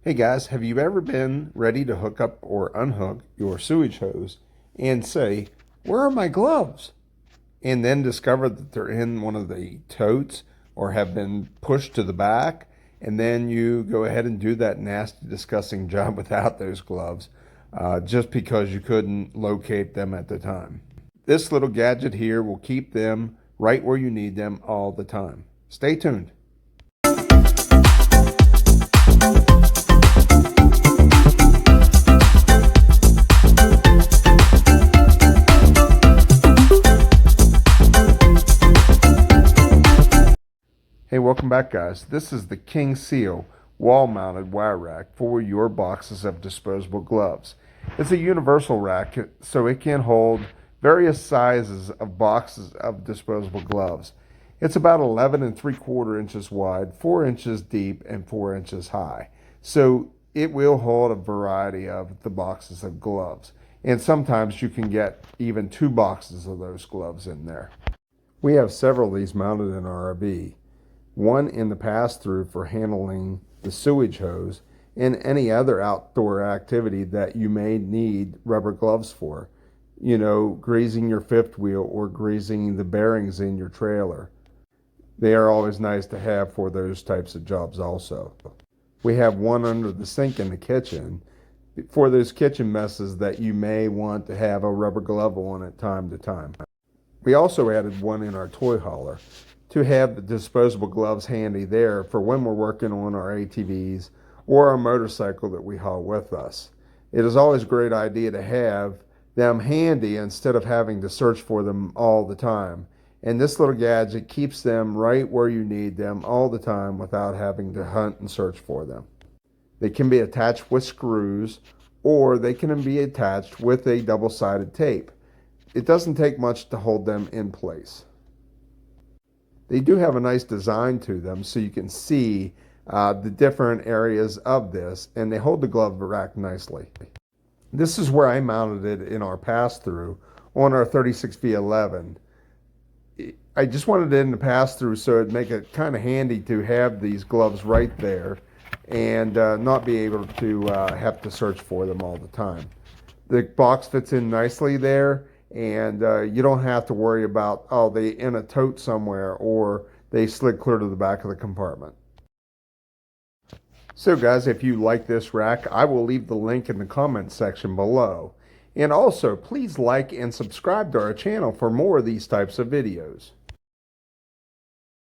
Hey guys, have you ever been ready to hook up or unhook your sewage hose and say, "Where are my gloves?" And then discover that they're in one of the totes or have been pushed to the back, and then you go ahead and do that nasty, disgusting job without those gloves just because you couldn't locate them at the time. This little gadget here will keep them right where you need them all the time. Stay tuned. Hey, welcome back guys. This is the King Seal wall mounted wire rack for your boxes of disposable gloves. It's a universal rack, so it can hold various sizes of boxes of disposable gloves. It's about 11 3/4 inches wide, 4 inches deep, and 4 inches high. So it will hold a variety of the boxes of gloves. And sometimes you can get even 2 boxes of those gloves in there. We have several of these mounted in our RV. One in the pass-through for handling the sewage hose and any other outdoor activity that you may need rubber gloves for. You know, greasing your fifth wheel or greasing the bearings in your trailer. They are always nice to have for those types of jobs also. We have one under the sink in the kitchen for those kitchen messes that you may want to have a rubber glove on at time to time. We also added one in our toy hauler to have the disposable gloves handy there for when we're working on our ATVs or our motorcycle that we haul with us. It is always a great idea to have them handy instead of having to search for them all the time. And this little gadget keeps them right where you need them all the time without having to hunt and search for them. They can be attached with screws or they can be attached with a double-sided tape. It doesn't take much to hold them in place. They do have a nice design to them so you can see the different areas of this, and they hold the glove rack nicely. This is where I mounted it in our pass-through on our 36V11. I just wanted it in the pass-through so it'd make it kind of handy to have these gloves right there and not be able to have to search for them all the time. The box fits in nicely there, and you don't have to worry about, oh, they in a tote somewhere or they slid clear to the back of the compartment. So guys, if you like this rack, I will leave the link in the comments section below. And also, please like and subscribe to our channel for more of these types of videos.